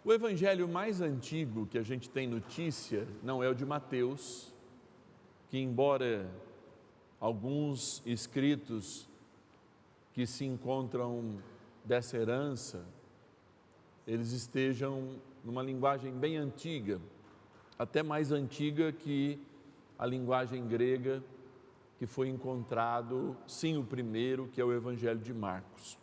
O evangelho mais antigo que a gente tem notícia não é o de Mateus, que embora alguns escritos que se encontram dessa herança, eles estejam numa linguagem bem antiga, até mais antiga que a linguagem grega, que foi encontrado, sim, o primeiro, que é o Evangelho de Marcos.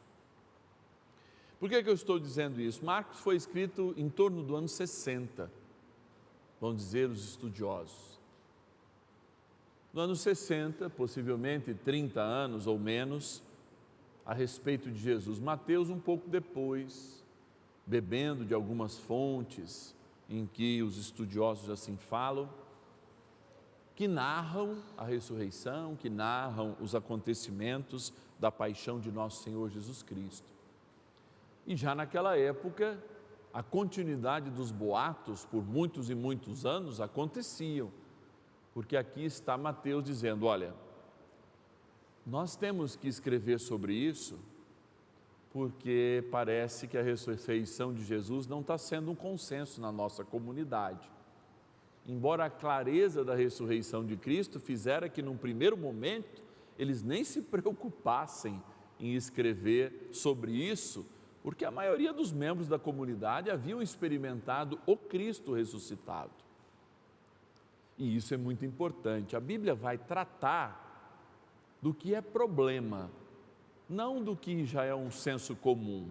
Por que eu estou dizendo isso? Marcos foi escrito em torno do ano 60, vão dizer os estudiosos. No ano 60, possivelmente 30 anos ou menos, a respeito de Jesus. Mateus um pouco depois, bebendo de algumas fontes em que os estudiosos assim falam, que narram a ressurreição, que narram os acontecimentos da paixão de nosso Senhor Jesus Cristo. E já naquela época, a continuidade dos boatos por muitos e muitos anos aconteciam, porque aqui está Mateus dizendo, olha, nós temos que escrever sobre isso, porque parece que a ressurreição de Jesus não está sendo um consenso na nossa comunidade. Embora a clareza da ressurreição de Cristo fizera que num primeiro momento eles nem se preocupassem em escrever sobre isso, porque a maioria dos membros da comunidade haviam experimentado o Cristo ressuscitado. E isso é muito importante. A Bíblia vai tratar do que é problema, não do que já é um senso comum,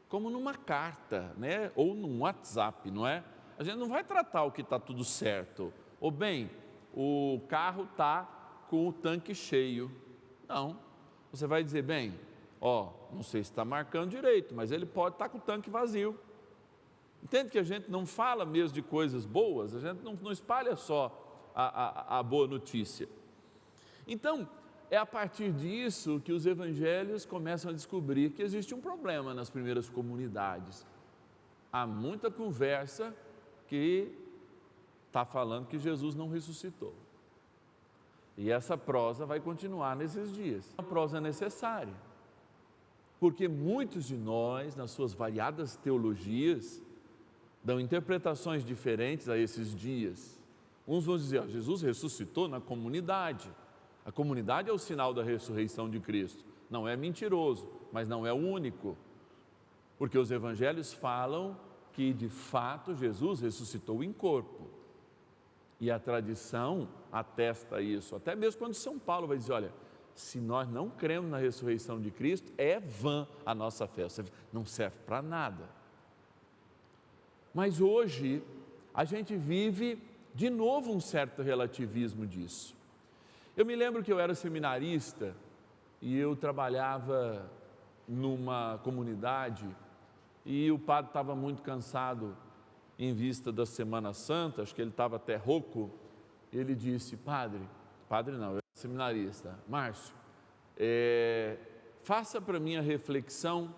como numa carta, né? Ou num WhatsApp, não é? A gente não vai tratar o que está tudo certo, ou bem, o carro está com o tanque cheio. Não, você vai dizer, bem, não sei se está marcando direito, mas ele pode estar com o tanque vazio. Entende que a gente não fala mesmo de coisas boas, a gente não espalha só a boa notícia. Então, é a partir disso que os evangelhos começam a descobrir que existe um problema nas primeiras comunidades. Há muita conversa que está falando que Jesus não ressuscitou. E essa prosa vai continuar nesses dias. A prosa necessária, porque muitos de nós, nas suas variadas teologias, dão interpretações diferentes a esses dias. Uns vão dizer, Jesus ressuscitou na comunidade. A comunidade é o sinal da ressurreição de Cristo. Não é mentiroso, mas não é o único. Porque os evangelhos falam que de fato Jesus ressuscitou em corpo. E a tradição atesta isso. Até mesmo quando São Paulo vai dizer, olha, se nós não cremos na ressurreição de Cristo, é vã a nossa fé, não serve para nada. Mas hoje a gente vive de novo um certo relativismo disso. Eu me lembro que eu era seminarista e eu trabalhava numa comunidade e o padre estava muito cansado em vista da Semana Santa, acho que ele estava até rouco. Ele disse, padre não, eu era seminarista, Márcio, faça para mim a reflexão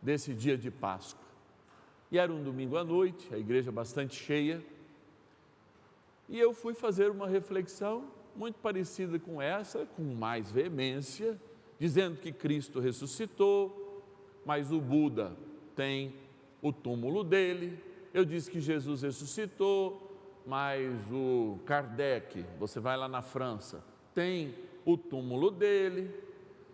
desse dia de Páscoa. E era um domingo à noite, a igreja bastante cheia, e eu fui fazer uma reflexão muito parecida com essa, com mais veemência, dizendo que Cristo ressuscitou, mas o Buda tem o túmulo dele. Eu disse que Jesus ressuscitou, mas o Kardec, você vai lá na França, tem o túmulo dele.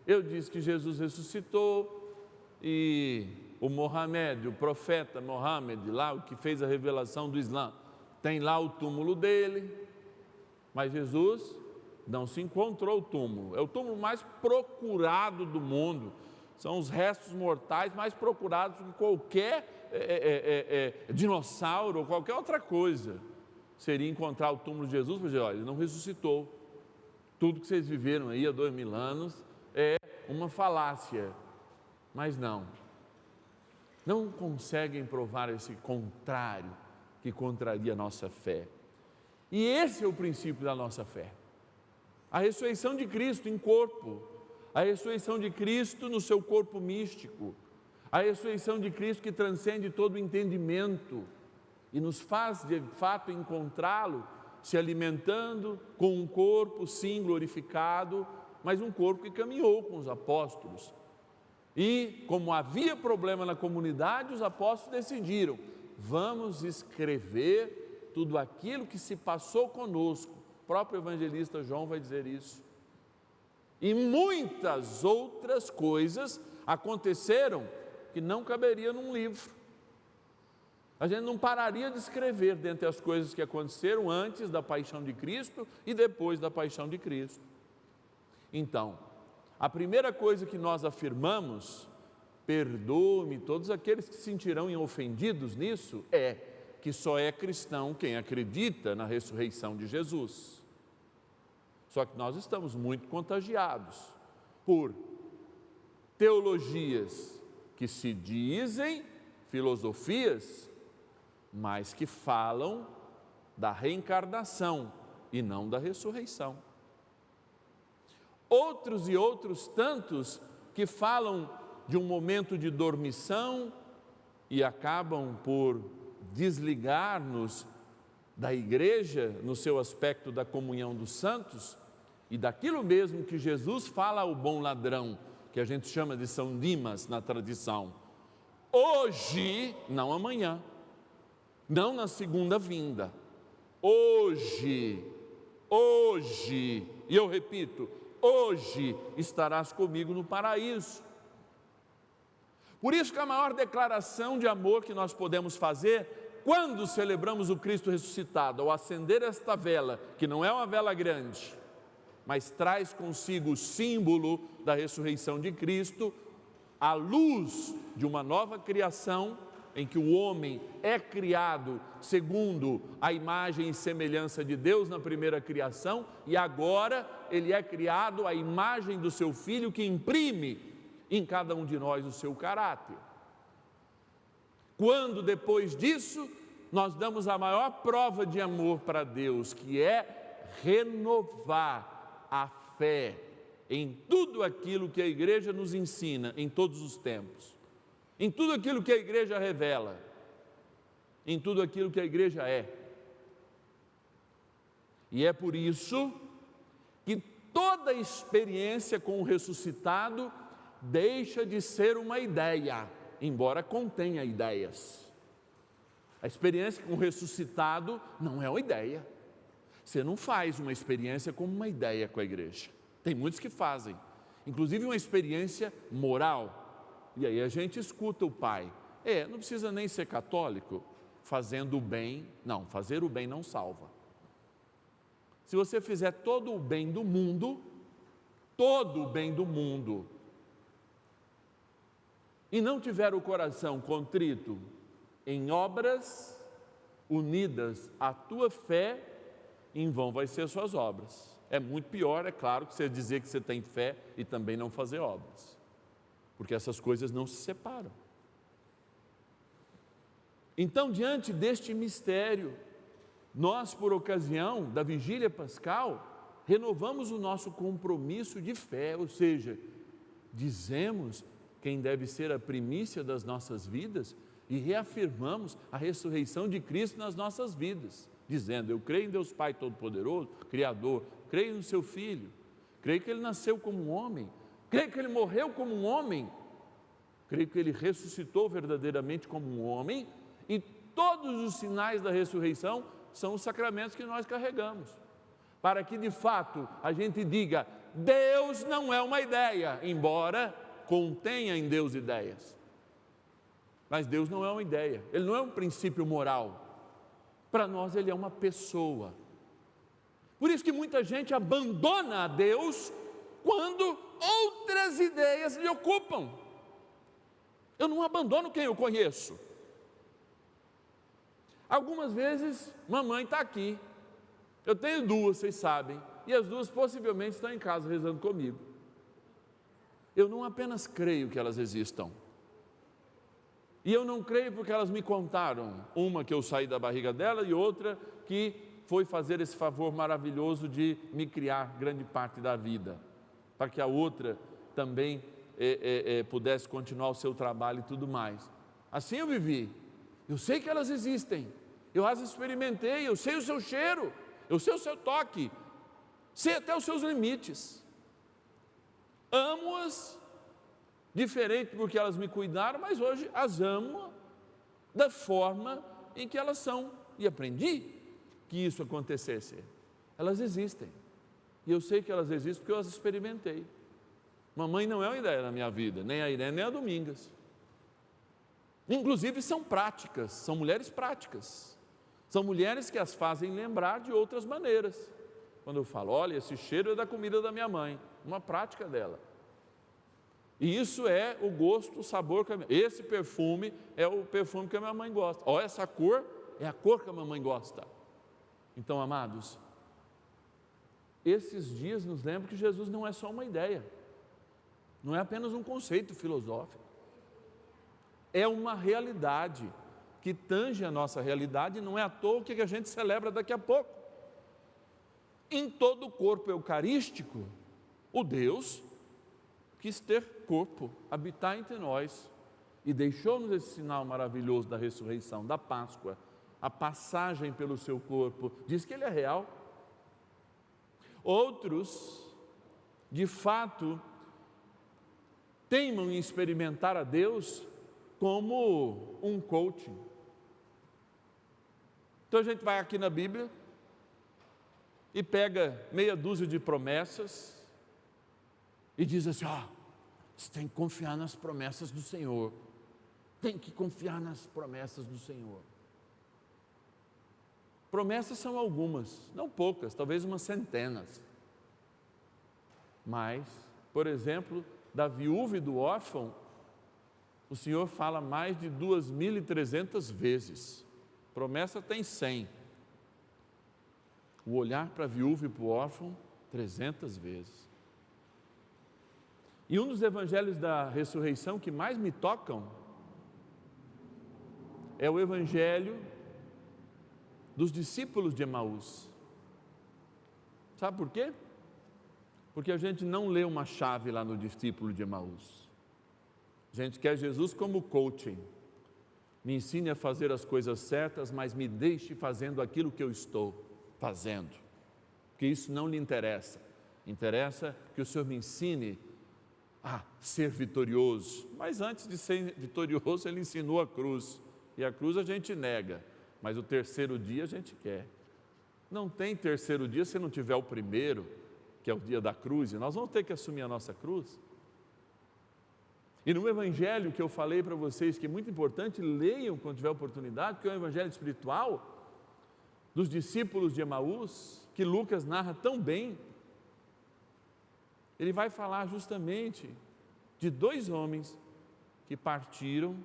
Eu disse que Jesus ressuscitou e o Mohamed, o profeta Mohamed, lá o que fez a revelação do Islã, tem lá o túmulo dele. Mas Jesus não se encontrou o túmulo, é o túmulo mais procurado do mundo, são os restos mortais mais procurados que qualquer dinossauro ou qualquer outra coisa. Seria encontrar o túmulo de Jesus, para dizer, olha, ele não ressuscitou, tudo que vocês viveram aí há 2000 anos é uma falácia. Mas não conseguem provar esse contrário, que contraria a nossa fé. E esse é o princípio da nossa fé. A ressurreição de Cristo em corpo, a ressurreição de Cristo no seu corpo místico, a ressurreição de Cristo que transcende todo o entendimento e nos faz de fato encontrá-lo se alimentando com um corpo sim glorificado, mas um corpo que caminhou com os apóstolos. E como havia problema na comunidade, os apóstolos decidiram, vamos escrever tudo aquilo que se passou conosco. O próprio evangelista João vai dizer isso. E muitas outras coisas aconteceram que não caberia num livro. A gente não pararia de escrever dentre as coisas que aconteceram antes da paixão de Cristo e depois da paixão de Cristo. Então, a primeira coisa que nós afirmamos, perdoe-me todos aqueles que se sentirão ofendidos nisso, é que só é cristão quem acredita na ressurreição de Jesus. Só que nós estamos muito contagiados por teologias que se dizem filosofias, mas que falam da reencarnação e não da ressurreição. Outros e outros tantos que falam de um momento de dormição e acabam por desligar-nos da igreja no seu aspecto da comunhão dos santos e daquilo mesmo que Jesus fala ao bom ladrão, que a gente chama de São Dimas na tradição. Hoje, não amanhã, não na segunda vinda, hoje, e eu repito, hoje estarás comigo no paraíso. Por isso que a maior declaração de amor que nós podemos fazer, quando celebramos o Cristo ressuscitado, ao acender esta vela, que não é uma vela grande, mas traz consigo o símbolo da ressurreição de Cristo, a luz de uma nova criação, em que o homem é criado segundo a imagem e semelhança de Deus na primeira criação, e agora ele é criado à imagem do seu Filho, que imprime em cada um de nós o seu caráter. Quando depois disso, nós damos a maior prova de amor para Deus, que é renovar a fé em tudo aquilo que a igreja nos ensina em todos os tempos, em tudo aquilo que a igreja revela, em tudo aquilo que a igreja é. E é por isso que toda experiência com o ressuscitado deixa de ser uma ideia, embora contenha ideias. A experiência com o ressuscitado não é uma ideia. Você não faz uma experiência como uma ideia com a igreja. Tem muitos que fazem, inclusive uma experiência moral. E aí a gente escuta o pai. Não precisa nem ser católico, fazendo o bem. Não, fazer o bem não salva. Se você fizer todo o bem do mundo, e não tiver o coração contrito em obras unidas à tua fé, em vão vai ser suas obras. É muito pior, é claro, que você dizer que você tem fé e também não fazer obras, porque essas coisas não se separam. Então, diante deste mistério, nós, por ocasião da vigília pascal, renovamos o nosso compromisso de fé, ou seja, dizemos quem deve ser a primícia das nossas vidas e reafirmamos a ressurreição de Cristo nas nossas vidas, dizendo: eu creio em Deus Pai Todo-Poderoso, Criador, creio no seu Filho, creio que Ele nasceu como um homem, creio que Ele morreu como um homem, creio que Ele ressuscitou verdadeiramente como um homem, e todos os sinais da ressurreição são os sacramentos que nós carregamos, para que de fato a gente diga: Deus não é uma ideia, embora contenha em Deus ideias, mas Deus não é uma ideia, Ele não é um princípio moral, para nós Ele é uma pessoa. Por isso que muita gente abandona a Deus quando outras ideias lhe ocupam. Eu não abandono quem eu conheço. Algumas vezes, mamãe está aqui, eu tenho duas, vocês sabem, e as duas possivelmente estão em casa rezando comigo. Eu não apenas creio que elas existam, e eu não creio porque elas me contaram, uma que eu saí da barriga dela e outra que foi fazer esse favor maravilhoso de me criar grande parte da vida, para que a outra também pudesse continuar o seu trabalho e tudo mais. Assim eu vivi. Eu sei que elas existem, eu as experimentei, eu sei o seu cheiro, eu sei o seu toque, sei até os seus limites. Amo-as, diferente porque elas me cuidaram, mas hoje as amo da forma em que elas são. E aprendi que isso acontecesse. Elas existem. E eu sei que elas existem porque eu as experimentei. Mamãe não é uma ideia na minha vida, nem a Irene, nem a Domingas. Inclusive são práticas, são mulheres práticas. São mulheres que as fazem lembrar de outras maneiras. Quando eu falo, olha, esse cheiro é da comida da minha mãe, uma prática dela. E isso é o gosto, o sabor, esse perfume é o perfume que a minha mãe gosta. Ó, essa cor é a cor que a mamãe gosta. Então, amados, esses dias nos lembram que Jesus não é só uma ideia, não é apenas um conceito filosófico, é uma realidade que tange a nossa realidade. Não é à toa o que a gente celebra daqui a pouco. Em todo o corpo eucarístico, o Deus quis ter corpo, habitar entre nós, e deixou-nos esse sinal maravilhoso da ressurreição, da Páscoa, a passagem pelo seu corpo. Diz que ele é real. Outros, de fato, teimam em experimentar a Deus como um coaching. Então a gente vai aqui na Bíblia e pega meia dúzia de promessas e diz assim, você tem que confiar nas promessas do Senhor, tem que confiar nas promessas do Senhor. Promessas são algumas, não poucas, talvez umas centenas. Mas, por exemplo, da viúva e do órfão, o Senhor fala mais de 2.300 vezes. Promessa tem 100. O olhar para a viúva e para o órfão, 300 vezes. E um dos evangelhos da ressurreição que mais me tocam é o evangelho dos discípulos de Emaús. Sabe por quê? Porque a gente não lê uma chave lá no discípulo de Emaús. A gente quer Jesus como coaching. Me ensine a fazer as coisas certas, mas me deixe fazendo aquilo que eu estou fazendo. Porque isso não lhe interessa. Interessa que o Senhor me ensine a ser vitorioso. Mas antes de ser vitorioso, Ele ensinou a cruz. E a cruz a gente nega. Mas o terceiro dia a gente quer. Não tem terceiro dia se não tiver o primeiro, que é o dia da cruz, e nós vamos ter que assumir a nossa cruz. E no evangelho que eu falei para vocês, que é muito importante, leiam quando tiver oportunidade, que é o evangelho espiritual dos discípulos de Emaús, que Lucas narra tão bem. Ele vai falar justamente de dois homens que partiram,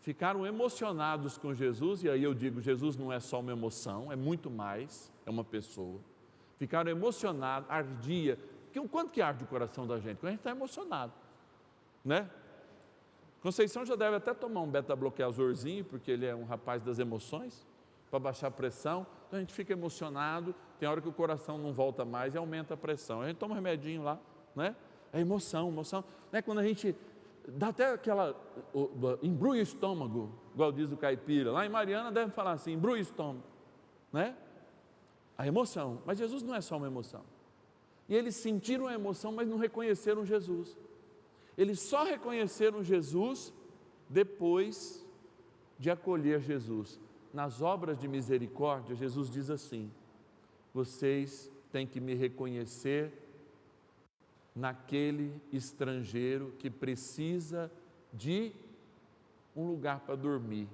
ficaram emocionados com Jesus, e aí eu digo, Jesus não é só uma emoção, é muito mais, é uma pessoa. Ficaram emocionados, ardia, porque quanto que arde o coração da gente? Quando a gente está emocionado, né? Conceição já deve até tomar um beta-bloqueazorzinho, porque ele é um rapaz das emoções, para baixar a pressão. Então a gente fica emocionado, tem hora que o coração não volta mais e aumenta a pressão. A gente toma um remedinho lá, né? É emoção, né? Quando a gente dá até aquela, embrulha o estômago, igual diz o caipira, lá em Mariana deve falar assim, embrulha o estômago, né? A emoção, mas Jesus não é só uma emoção. E eles sentiram a emoção, mas não reconheceram Jesus. Eles só reconheceram Jesus depois de acolher Jesus. Nas obras de misericórdia, Jesus diz assim, vocês têm que me reconhecer naquele estrangeiro que precisa de um lugar para dormir.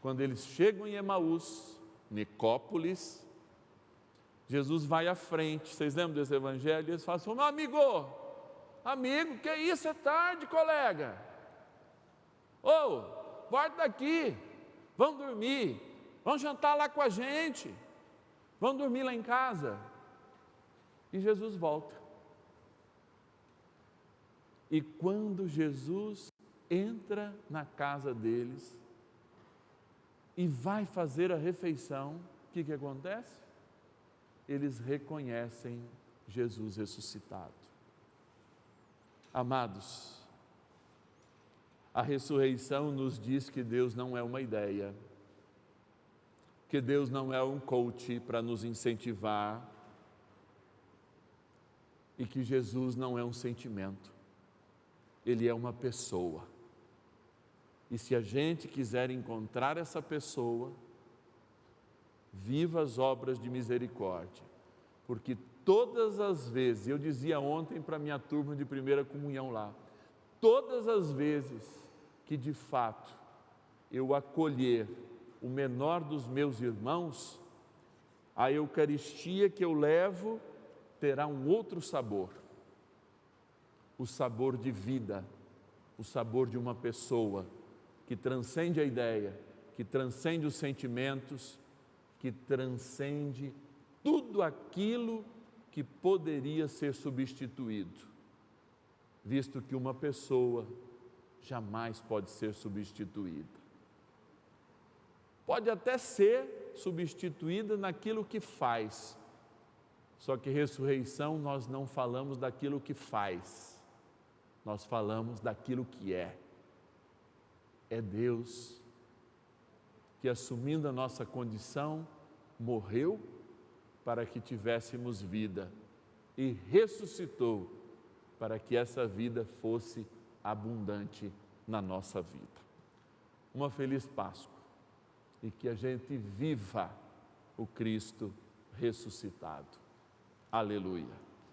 Quando eles chegam em Emaús, Nicópolis, Jesus vai à frente. Vocês lembram desse evangelho? Eles falam assim, meu amigo, que isso, é tarde, colega. Volta daqui, vamos dormir, vamos jantar lá com a gente, vamos dormir lá em casa. E Jesus volta. E quando Jesus entra na casa deles e vai fazer a refeição, o que acontece? Eles reconhecem Jesus ressuscitado. Amados, a ressurreição nos diz que Deus não é uma ideia, que Deus não é um coach para nos incentivar e que Jesus não é um sentimento, Ele é uma pessoa. E se a gente quiser encontrar essa pessoa, viva as obras de misericórdia, porque todas as vezes, eu dizia ontem para a minha turma de primeira comunhão lá, todas as vezes que de fato eu acolher o menor dos meus irmãos, a Eucaristia que eu levo terá um outro sabor, o sabor de vida, o sabor de uma pessoa que transcende a ideia, que transcende os sentimentos, que transcende tudo aquilo que poderia ser substituído, visto que uma pessoa jamais pode ser substituída. Pode até ser substituída naquilo que faz, só que ressurreição nós não falamos daquilo que faz, nós falamos daquilo que é. É Deus que, assumindo a nossa condição, morreu para que tivéssemos vida e ressuscitou para que essa vida fosse abundante na nossa vida. Uma feliz Páscoa e que a gente viva o Cristo ressuscitado. Aleluia.